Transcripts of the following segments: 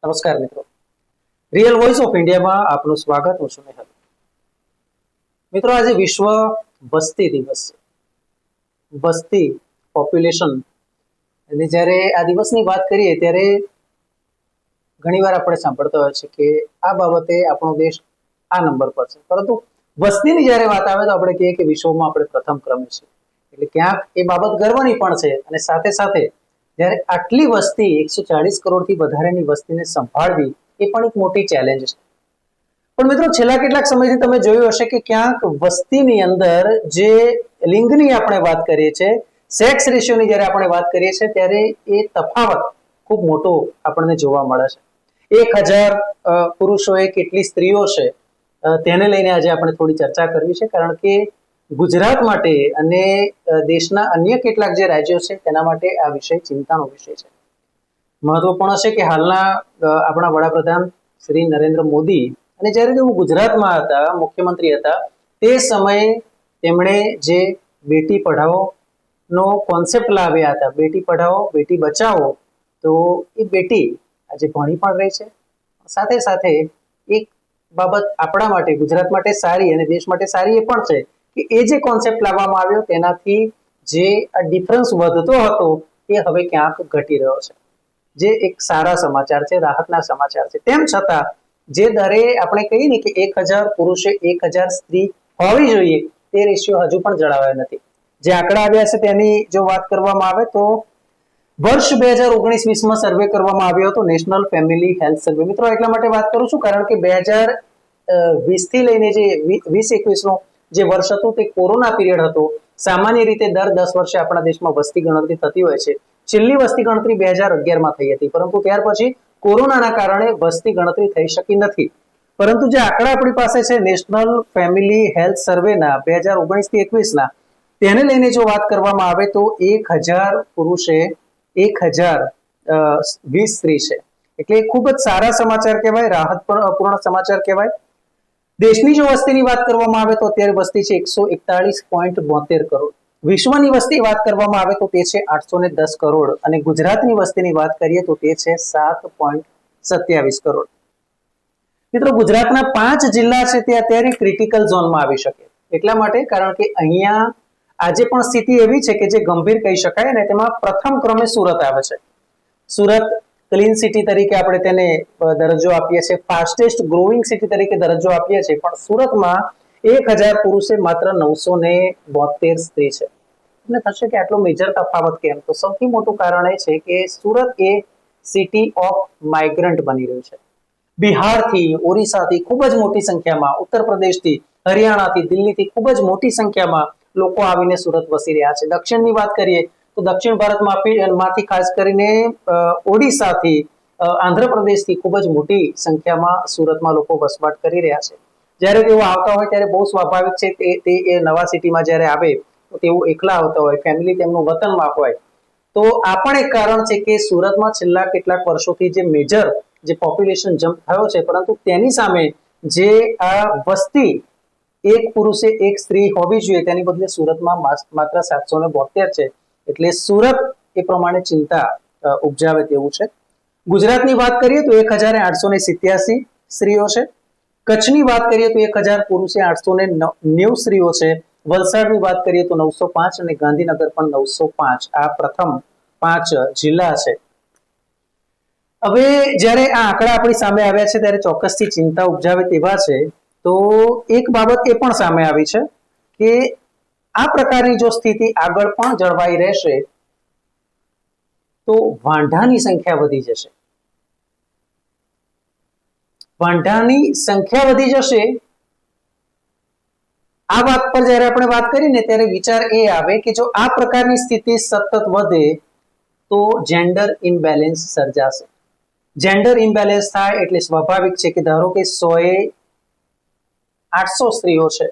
નમસ્કાર મિત્રો, real voice of ઇન્ડિયામાં આપનું સ્વાગત. હું છું નેહલ. મિત્રો, આજે વિશ્વ વસ્તી દિવસ છે. વસ્તી, પોપ્યુલેશન, અને જ્યારે આ દિવસની વાત કરીએ ત્યારે ઘણીવાર આપણે સાંભળતા હોય છે કે આ બાબતે આપણો દેશ આ નંબર પર છે, પરંતુ વસ્તીની જ્યારે વાત આવે તો આપણે કહીએ કે વિશ્વમાં આપણે પ્રથમ ક્રમે છે. એટલે ક્યાંક એ બાબત ગર્વની પણ છે, અને સાથે સાથે જ્યારે આટલી વસ્તી 140 કરોડથી વધારેની વસ્તીને સંભાળવી એ પણ એક મોટી ચેલેન્જ છે. પણ મિત્રો, છેલ્લા કેટલાક સમયથી તમે જોયું હશે કે ક્યાંક વસ્તીની અંદર જે લિંગની આપણે વાત કરીએ છીએ, સેક્સ રેશિયોની જ્યારે આપણે વાત કરીએ છીએ, ત્યારે એ તફાવત ખૂબ મોટો આપણને જોવા મળે છે. 1000 પુરુષોએ કેટલી સ્ત્રીઓ છે તેને લઈને આજે આપણે થોડી ચર્ચા કરવી છે, કારણ કે ગુજરાત માટે અને દેશના અન્ય કેટલાક જે રાજ્યો છે તેના માટે આ વિષય ચિંતાનો વિષય છે. મહત્વપૂર્ણ છે કે હાલના આપણા વડાપ્રધાન શ્રી નરેન્દ્ર મોદી, અને જ્યારે તેઓ ગુજરાતમાં હતા, મુખ્યમંત્રી હતા, તે સમયે તેમણે જે બેટી પઢાઓ નો કોન્સેપ્ટ લાવ્યા હતા, બેટી પઢાઓ બેટી બચાવો, તો એ બેટી આજે ભણી પણ રહી છે. સાથે સાથે એક બાબત આપણા માટે, ગુજરાત માટે સારી અને દેશ માટે સારી એ પણ છે કે એ જે કોન્સેપ્ટ લાવવામાં આવ્યો તેનાથી જે આ ડિફરન્સ વધતો હતો એ હવે ક્યાંક ઘટી રહ્યો છે, જે એક સારા સમાચાર છે, રાહતના સમાચાર છે. તેમ છતાં જે દરે આપણે કહીએ ને કે 1000 પુરુષે 1000 સ્ત્રી હોવી જોઈએ, તે રેશિયો હજુ પણ જળવાયો નથી. જે આંકડા આવ્યા છે તેની જો વાત કરવામાં આવે તો વર્ષ 2019-20માં સર્વે કરવામાં આવ્યો હતો, નેશનલ ફેમિલી હેલ્થ સર્વે. મિત્રો, એટલા માટે વાત કરું છું કારણ કે 2020 થી લઈને જે 2021 નો જે વર્ષ હતું તે કોરોના પીરિયડ હતો. સામાન્ય રીતે દર 10 વર્ષે આપણા દેશમાં વસ્તી ગણતરી થતી હોય છે. છેલ્લી વસ્તી ગણતરી 2011માં થઈ હતી, પરંતુ ત્યાર પછી કોરોનાના કારણે વસ્તી ગણતરી થઈ શકી નથી. પરંતુ જે આંકડા આપણી પાસે છે નેશનલ ફેમિલી હેલ્થ સર્વેના 2019-21ના, તેને લઈને જો વાત કરવામાં આવે તો 1000 પુરુષે 1020 સ્ત્રી છે. એટલે ખૂબ જ સારા સમાચાર કહેવાય, રાહતપૂર્ણ સમાચાર કહેવાય. દેશની જો વસ્તીની વાત કરવામાં આવે તો અત્યારે વસ્તી છે 141.72 કરોડ. વિશ્વની વસ્તી વાત કરવામાં આવે તો તે છે 810 કરોડ, અને ગુજરાતની વસ્તીની વાત કરીએ તો તે છે 7.27 કરોડ. મિત્રો, ગુજરાતના 5 જિલ્લા છે તે અત્યારે ક્રિટિકલ ઝોનમાં આવી શકે. એટલા માટે કારણ કે અહીંયા આજે પણ સ્થિતિ એવી છે કે જે ગંભીર કહી શકાય, અને તેમાં પ્રથમ ક્રમે સુરત આવે છે. સુરત ક્લીન સિટી તરીકે આપણે તેને દરજ્જો આપીએ છીએ, ફાસ્ટેસ્ટ ગ્રોઈંગ સિટી તરીકે દરજ્જો આપીએ છીએ, પણ સુરતમાં 1000 પુરુષે માત્ર 972 સ્ત્રી છે. તમને થશે કે આટલો મેજર તફાવત કેમ? તો સૌથી મોટું કારણ એ છે કે સુરત એ સિટી ઓફ માઇગ્રન્ટ બની રહ્યું છે. બિહારથી, ઓરિસ્સાથી ખૂબ જ મોટી સંખ્યામાં, ઉત્તર પ્રદેશથી, હરિયાણાથી, દિલ્હીથી ખૂબ જ મોટી સંખ્યામાં લોકો આવીને સુરત વસી રહ્યા છે. દક્ષિણની વાત કરીએ તો દક્ષિણ ભારતમાંથી ખાસ કરીને ઓડિશાથી, આંધ્રપ્રદેશથી ખૂબ જ મોટી સંખ્યામાં સુરતમાં લોકો વસવાટ કરી રહ્યા છે. જ્યારે તેઓ આવતા હોય ત્યારે બહુ સ્વાભાવિક છે તે એ નવા સિટીમાં જ્યારે આવે તો તેઓ એકલા આવતા હોય, ફેમિલી તેમનું વતનમાં હોય. તો આ પણ એક કારણ છે કે સુરતમાં છેલ્લા કેટલાક વર્ષોથી જે મેજર જે પોપ્યુલેશન જમ્પ થયો છે, પરંતુ તેની સામે જે આ વસ્તી 1 પુરુષે 1 સ્ત્રી હોવી જોઈએ તેની બદલે સુરતમાં માત્ર 772 છે. એટલે સુરત એ પ્રમાણે ચિંતા ઉપજાવે તેવું છે. ગુજરાતની વાત કરીએ તો 1887 સ્ત્રીઓ છે. કચ્છની વાત કરીએ તો 1000 પુરુષે 890 સ્ત્રીઓ છે. વલસાડની વાત કરીએ તો 905 અને ગાંધીનગર પણ 905. આ પ્રથમ 5 જિલ્લા છે. હવે જ્યારે આ આંકડા આપણી સામે આવ્યા છે ત્યારે ચોક્કસથી ચિંતા ઉપજાવે તેવા છે. તો એક બાબત એ પણ સામે આવી છે કે આ પ્રકારની જો સ્થિતિ આગળ પણ જળવાઈ રહેશે તો વાંઢાની સંખ્યા વધી જશે. વાંઢાની સંખ્યા વધી જશે. આ વાત પર જ્યારે આપણે વાત કરીને ત્યારે વિચાર એ આવે કે જો આ પ્રકારની સ્થિતિ સતત વધે તો જેન્ડર ઇમ્બેલેન્સ સર્જાશે. જેન્ડર ઇમ્બેલેન્સ થાય એટલે સ્વાભાવિક છે કે ધારો કે 100એ 800 સ્ત્રીઓ છે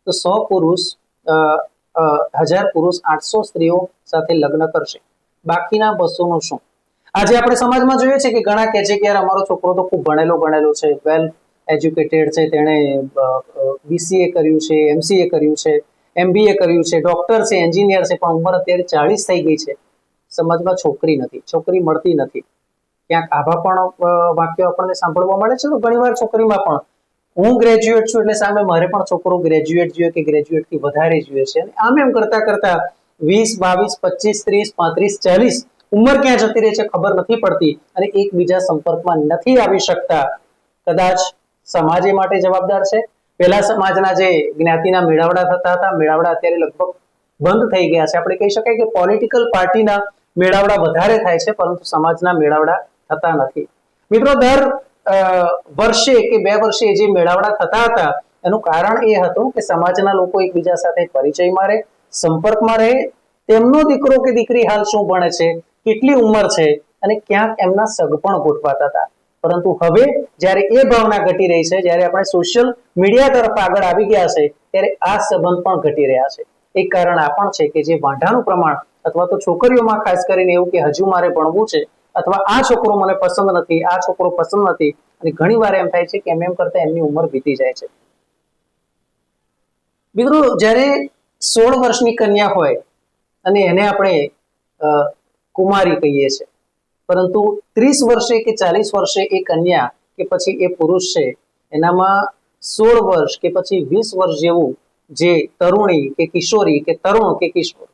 તો 100 પુરુષ 1000 પુરુષ 800 સ્ત્રીઓ સાથે લગ્ન કરશે, બાકીના 200 નું શું? આજે આપણે સમાજમાં જોઈએ છે કે ઘણા કહે છે કે યાર અમારો છોકરો તો ખૂબ ભણેલો છે, વેલ એજ્યુકેટેડ છે, તેણે BCA કર્યું છે, MCA કર્યું છે, MBA કર્યું છે, ડોક્ટર છે, એન્જિનિયર છે, પણ ઉંમર અત્યારે 40 થઈ ગઈ છે. સમાજમાં છોકરી નથી, છોકરી મળતી નથી. ક્યાંક આવા પણ વાક્યો આપણને સાંભળવા મળે છે. તો ઘણીવાર છોકરીમાં પણ હું ગ્રેજ્યુએટ છું એટલે સામે મારે પણ છોકરો ગ્રેજ્યુએટ જોઈએ કે ગ્રેજ્યુએટ થી વધારે જોઈએ છે. અને આમ એમ કરતા કરતા 20, 22, 25, 30, 35, 40 ઉંમર ક્યાં જતી રહે છે ખબર નથી પડતી અને એકબીજા સંપર્કમાં નથી આવી શકતા. કદાચ સમાજ એ માટે જવાબદાર છે. પહેલા સમાજના જે જ્ઞાતિના મેળાવડા થતા હતા, મેળાવડા અત્યારે લગભગ બંધ થઈ ગયા છે. આપણે કહી શકાય કે પોલિટિકલ પાર્ટીના મેળાવડા વધારે થાય છે, પરંતુ સમાજના મેળાવડા થતા નથી. મિત્રો, દર વર્ષે કે 2 વર્ષે જે મેળાવડા થતા હતા એનું કારણ એ હતું કે સમાજના લોકો એકબીજા સાથે પરિચયમાં રહે, સંપર્કમાં રહે, તેમનો દીકરો કે દીકરી હાલ શું ભણે છે, કેટલી ઉંમર છે અને ક્યાંક એમના સગપણ ગોઠવાતા હતા. પરંતુ હવે જ્યારે એ ભાવના ઘટી રહી છે, જ્યારે આપણે સોશિયલ મીડિયા તરફ આગળ આવી ગયા છે, ત્યારે આ સંબંધ પણ ઘટી રહ્યા છે. એક કારણ આ પણ છે કે જે વાંઢાનું પ્રમાણ અથવા તો છોકરીઓમાં ખાસ કરીને એવું કે હજુ મારે ભણવું છે અથવા આ છોકરો મને પસંદ નથી, આ છોકરો પસંદ નથી, અને ઘણી વાર એમ થાય છે કે એમ કરતા એમની ઉંમર વીતી જાય છે. મિત્રો, જ્યારે 16 વર્ષની કન્યા હોય અને એને આપણે કુમારી કહીએ છીએ, પરંતુ 30 વર્ષે કે 40 વર્ષે એ કન્યા કે પછી એ પુરુષ છે એનામાં 16 વર્ષ કે પછી 20 વર્ષ જેવું જે તરુણી કે કિશોરી કે તરુણ કે કિશોર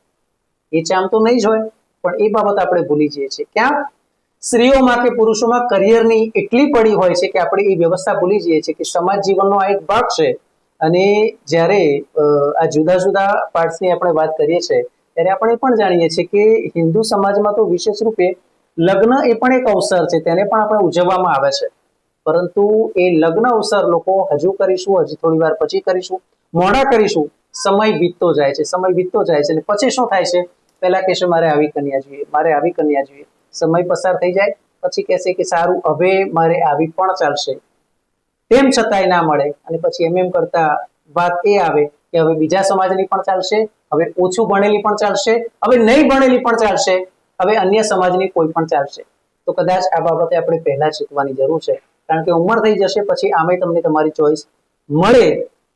એ ચામ તો નહીં જ હોય, પણ એ બાબત આપણે ભૂલી જઈએ છીએ. ક્યાં સ્ત્રીઓમાં કે પુરુષોમાં કરિયરની એટલી પડી હોય છે કે આપણે એ વ્યવસ્થા ભૂલી જઈએ છીએ કે સમાજ જીવનનો આ એક ભાગ છે. અને જ્યારે આ જુદા જુદા પાર્ટ્સની આપણે વાત કરીએ છીએ ત્યારે આપણે એ પણ જાણીએ છીએ કે હિન્દુ સમાજમાં તો વિશેષ રૂપે લગ્ન એ પણ એક અવસર છે, તેને પણ આપણે ઉજવવામાં આવે છે. પરંતુ એ લગ્ન અવસર લોકો હજુ કરીશું, હજી થોડી વાર પછી કરીશું, મોડા કરીશું, સમય વીતતો જાય છે, સમય વીતતો જાય છે. અને પછી શું થાય છે, પહેલા કહેશે મારે આવી કન્યા જોઈએ, મારે આવી કન્યા જોઈએ. સમય પસાર થઈ જાય પછી કહેશે કે સારું હવે મારે આવી પણ ચાલશે, તેમ છતાંય ના મળે. અને પછી એમ કરતા વાત એ આવે કે હવે બીજા સમાજની પણ ચાલશે, હવે ઓછું ભણેલી પણ ચાલશે, હવે નહીં ભણેલી પણ ચાલશે, હવે અન્ય સમાજની કોઈ પણ ચાલશે. તો કદાચ આ બાબતે આપણે પહેલા શીખવાની જરૂર છે, કારણ કે ઉંમર થઈ જશે પછી આમે તમને તમારી ચોઈસ મળે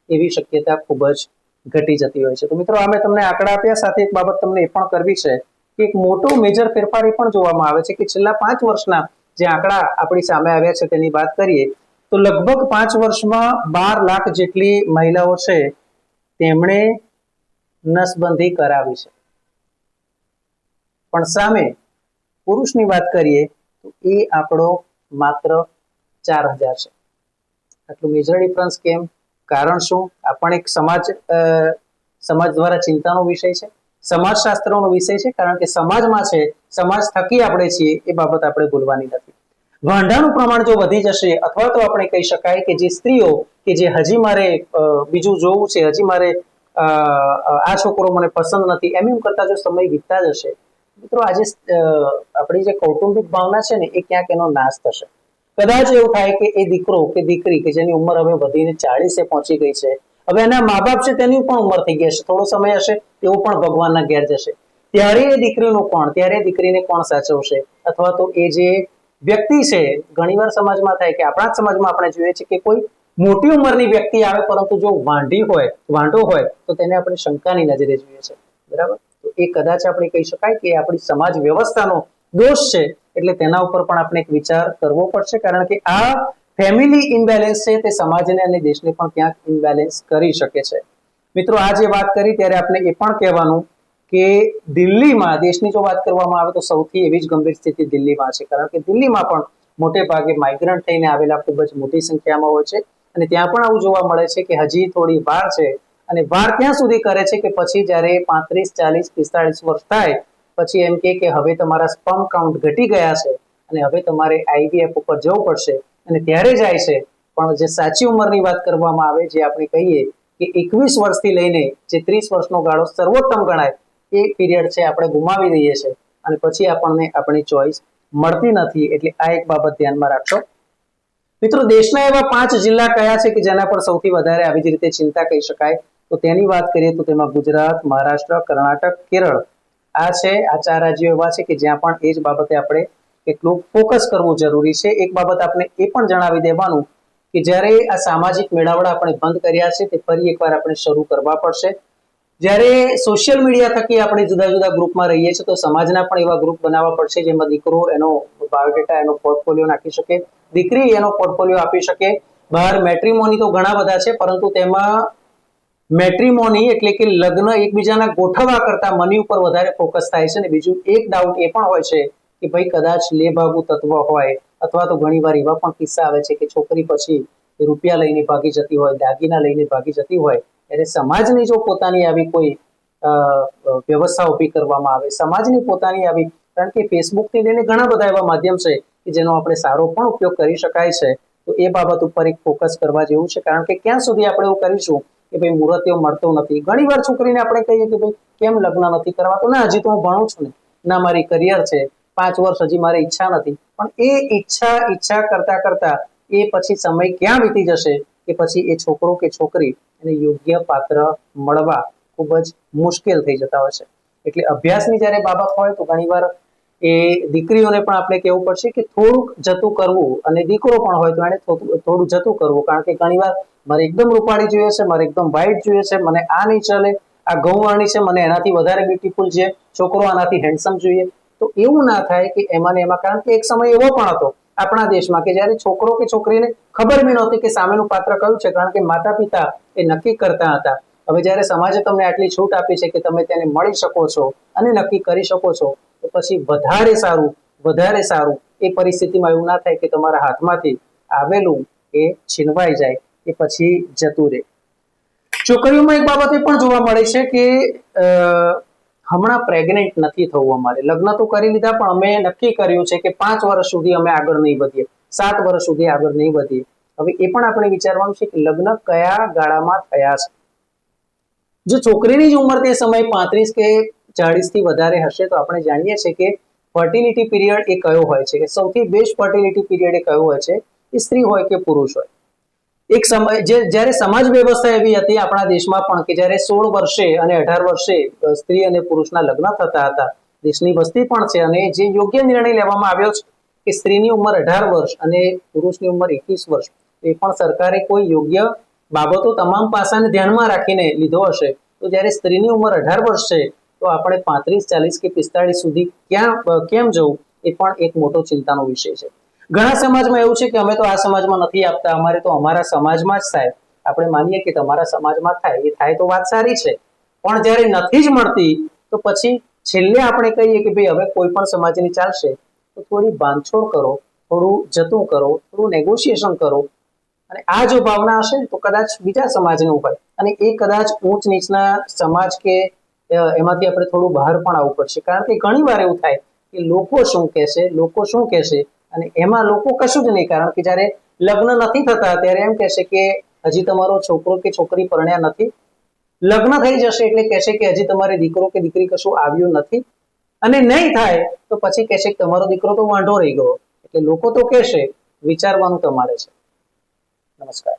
એવી શક્યતા ખૂબ જ ઘટી જતી હોય છે. તો મિત્રો, અમે તમને આંકડા આપ્યા, સાથે એક બાબત તમને એ પણ કરવી છે કે એક મોટો મેજર ફેરફાર એ પણ જોવામાં આવે છે કે છેલ્લા 5 વર્ષના જે આંકડા આપણી સામે આવ્યા છે તેની વાત કરીએ તો લગભગ 5 વર્ષમાં 12 લાખ જેટલી મહિલાઓ છે તેમણે નસબંધી કરાવી છે. પણ સામે પુરુષની વાત કરીએ તો એ આંકડો માત્ર 4000 છે. આટલું મેજર ડિફરન્સ કેમ? કારણ શું? આ પણ એક સમાજ દ્વારા ચિંતાનો વિષય છે, સમાજશાસ્ત્રનો વિષય છે. કારણ કે સમાજમાં છે, સમાજ થકી આપણે છીએ, એ બાબત આપણે ભૂલવાની નથી. વાંઢાનું પ્રમાણ જો વધી જશે, અથવા તો આપણે કહી શકાય કે જે સ્ત્રીઓ કે જે હજી મારે બીજું જોવું છે, હજી મારે આ છોકરો મને પસંદ નથી, એમ કરતા જો સમય વીતતા જશે, મિત્રો આજે આપણી જે કૌટુંબિક ભાવના છે ને એ ક્યાંક એનો નાશ થશે. કદાચ એવું થાય કે એ દીકરો કે દીકરી કે જેની ઉંમર હવે વધીને 40 પહોંચી ગઈ છે, હવે એના મા બાપ છે તેની પણ ઉંમર થઈ ગઈ હશે, થોડો સમય હશે એવું પણ ભગવાનના ઘેર જશે, ત્યારે એ દીકરીનું કોણ, ત્યારે દીકરીને કોણ સાચવશે? અથવા તો એ જે વ્યક્તિ છે, ઘણીવાર સમાજમાં થાય કે આપણા જ સમાજમાં આપણે જોઈએ છીએ કે કોઈ મોટી ઉંમરની વ્યક્તિ આવે પરંતુ જો વાંઢો હોય તો તેને આપણે શંકાની નજરે જોઈએ છે, બરાબર? તો એ કદાચ આપણે કહી શકાય કે આપણી સમાજ વ્યવસ્થાનો દોષ છે. એટલે તેના ઉપર પણ આપણે એક વિચાર કરવો પડશે, કારણ કે આ ફેમિલી ઇમ્બેલેન્સ છે તે સમાજને અને દેશને પણ ક્યાંક ઇમ્બેલેન્સ કરી શકે છે. મિત્રો, આ જે વાત કરી ત્યારે આપણે એ પણ કહેવાનું કે દિલ્હીમાં, દેશની જો વાત કરવામાં આવે તો સૌથી એવી જ ગંભીર સ્થિતિ દિલ્હીમાં છે. કારણ કે દિલ્હીમાં પણ મોટે ભાગે માઇગ્રન્ટ થઈને આવેલા ખૂબ જ મોટી સંખ્યામાં હોય છે, અને ત્યાં પણ આવું જોવા મળે છે કે હજી થોડી વાર છે. અને વાર ક્યાં સુધી કરે છે કે પછી જ્યારે 35, 40, 45 વર્ષ થાય પછી એમ કે હવે તમારા સ્પર્મ કાઉન્ટ ઘટી ગયા છે અને હવે તમારે IVF ઉપર જવું પડશે, અને ત્યારે જાય છે. પણ જે સાચી ઉંમરની વાત કરવામાં આવે, જે આપણે કહીએ કે 21 વર્ષથી લઈને જે 30 વર્ષનો ગાળો સર્વોત્તમ ગણાય, એ પીરિયડ છે આપણે ગુમાવી દઈએ છીએ અને પછી આપણને આપણી ચોઈસ મળતી નથી. એટલે આ એક બાબત ધ્યાનમાં રાખશો. મિત્રો, દેશના એવા 5 જિલ્લા કયા છે કે જેના પર સૌથી વધારે આવી જ રીતે ચિંતા કહી શકાય? તો તેની વાત કરીએ તો તેમાં ગુજરાત, મહારાષ્ટ્ર, કર્ણાટક, કેરળ આ છે. આ 4 રાજ્યો એવા છે કે જ્યાં પણ એ જ બાબતે આપણે એટલું ફોકસ કરવું જરૂરી છે. એક બાબત આપણે એ પણ જણાવી દેવાનું કે જ્યારે આ સામાજિક મેળાવડા આપણે બંધ કર્યા છે તે ફરી એકવાર આપણે શરૂ કરવા પડશે. જ્યારે સોશિયલ મીડિયા થકી આપણે જુદા જુદા ગ્રુપમાં રહીએ છીએ તો સમાજના પણ એવા ગ્રુપ બનાવવા પડશે જેમાં દીકરો એનો બાયોડેટા એનો પોર્ટફોલિયો નાખી શકે, દીકરી એનો પોર્ટફોલિયો આપી શકે. બહાર મેટ્રીમોની તો ઘણા બધા છે, પરંતુ તેમાં મેટ્રીમોની એટલે કે લગ્ન એકબીજાના ગોઠવવા કરતા મની ઉપર વધારે ફોકસ થાય છે. અને બીજું એક ડાઉટ એ પણ હોય છે કે ભાઈ કદાચ લેભાગુ તત્વ હોય, અથવા તો ઘણીવાર એવા પણ કિસ્સા આવે છે કે છોકરી પછી રૂપિયા લઈને ભાગી જતી હોય, દાગીના લઈને ભાગી જતી હોય, એટલે સમાજની જો પોતાની આવી કોઈ વ્યવસ્થા ઉભી કરવામાં આવે, સમાજની પોતાની આવી, કારણ કે ફેસબુકથી લઈને ઘણા બધા એવા માધ્યમ છે કે જેનો આપણે સારો પણ ઉપયોગ કરી શકાય છે, તો એ બાબત ઉપર એક ફોકસ કરવા જેવું છે. કારણ કે ક્યાં સુધી આપણે એવું કરીશું કે ભાઈ મુહૂર્ત મળતો નથી. ઘણી વાર છોકરીને આપણે કહીએ કે ભાઈ કેમ લગ્ન નથી કરવા, તો ના હજી તો હું ભણું છું ને, ના મારી કરિયર છે, 5 વર્ષ હજી મારી ઈચ્છા નથી. પણ એ ઈચ્છા કરતા કરતા એ પછી સમય ક્યાં વીતી જશે કે પછી એ છોકરો કે છોકરી એને યોગ્ય પાત્ર મળવા ખૂબ જ મુશ્કેલ થઈ જતા હોય છે. એટલે અભ્યાસની જ્યારે બાબત હોય તો ઘણીવાર એ દીકરીઓને પણ આપણે કહેવું પડશે કે થોડુંક જતું કરવું, અને દીકરો પણ હોય તો એને થોડું જતું કરવું. કારણ કે ઘણીવાર મારે એકદમ રૂપાળી જોઈએ છે, મારે એકદમ વ્હાઈટ જોઈએ છે, મને આ નહીં ચાલે, આ ઘઉંવાળી છે, મને એનાથી વધારે બ્યુટીફુલ છે, છોકરો આનાથી હેન્ડસમ જોઈએ. તો એવું ના થાય કે એમાં ને એમાં, કારણ કે એક સમય એવો પણ હતો આપણા દેશમાં કે જ્યારે છોકરો કે છોકરીને ખબર બી નહોતી કે સામેનું પાત્ર કયું છે, કારણ કે માતા પિતા એ નક્કી કરતા હતા. હવે જ્યારે સમાજે તમને આટલી છૂટ આપી છે કે તમે તેને મળી શકો છો અને નક્કી કરી શકો છો, તો પછી વધારે સારું એ પરિસ્થિતિમાં એવું ના થાય કે તમારા હાથમાંથી આવેલું એ છીનવાઈ જાય, એ પછી જતું રહે. છોકરીઓમાં એક બાબત એ પણ જોવા મળે છે કે હમણાં પ્રેગ્નેન્ટ નથી થવું અમારે, લગ્ન તો કરી લીધા પણ અમે નક્કી કર્યું છે કે 5 વર્ષ સુધી અમે આગળ નહીં વધીએ, 7 વર્ષ સુધી આગળ નહીં વધીએ. હવે એ પણ આપણે વિચારવાનું છે કે લગ્ન કયા ગાળામાં થયા છે. જો છોકરીની જ ઉંમર તે સમય 35 કે 40 થી વધારે હશે તો આપણે જાણીએ છીએ કે ફર્ટિલિટી પીરિયડ એ કયો હોય છે, સૌથી બેસ્ટ ફર્ટિલિટી પીરિયડ એ કયો હોય છે, એ સ્ત્રી હોય કે પુરુષ હોય. એક સમય જ્યારે સમાજ વ્યવસ્થા એવી હતી આપણા દેશમાં પણ કે જ્યારે 16 વર્ષે અને 18 વર્ષે સ્ત્રી અને પુરુષના લગ્ન થતા હતા. દેશની વસ્તી પણ છે અને જે યોગ્ય નિર્ણય લેવામાં આવ્યો છે કે સ્ત્રીની ઉંમર 18 વર્ષ અને પુરુષની ઉંમર 21 વર્ષ, એ પણ સરકારે કોઈ યોગ્ય બાબતો તમામ પાસાને ધ્યાનમાં રાખીને લીધો હશે. તો જ્યારે સ્ત્રીની ઉંમર 18 વર્ષ છે તો આપણે 35, 40 કે 45 સુધી કેમ જવું, એ પણ એક મોટો ચિંતાનો વિષય છે. ઘણા સમાજમાં એવું છે કે અમે તો આ સમાજમાં નથી આપતા, અમારે તો અમારા સમાજમાં જ થાય. આપણે માનીએ કે તમારા સમાજમાં થાય, એ થાય તો વાત સારી છે, પણ જ્યારે નથી જ મળતી તો પછી છેલ્લે આપણે કહીએ કે ભાઈ હવે કોઈ પણ સમાજની ચાલશે તો થોડી બાંધછોડ કરો, થોડું જતું કરો, થોડું નેગોશિએશન કરો. અને આ જો ભાવના હશે તો કદાચ બીજા સમાજનું હોય, અને એ કદાચ ઊંચ નીચના સમાજ કે એમાંથી આપણે થોડું બહાર પણ આવવું પડશે. કારણ કે ઘણી વાર એવું થાય કે લોકો શું કહેશે, અને એમાં લોકો કશું જ નહીં. કારણ કે જ્યારે લગ્ન નથી થતા ત્યારે એમ કહેશે કે હજી તમારો છોકરો કે છોકરી પરણ્યા નથી, લગ્ન થઈ જશે એટલે કહેશે કે હજી તમારે દીકરો કે દીકરી કશું આવ્યું નથી, અને નહીં થાય તો પછી કહેશે કે તમારો દીકરો તો વાંઢો રહી ગયો. એટલે લોકો તો કહેશે, વિચારવાનું તમારે છે. નમસ્કાર.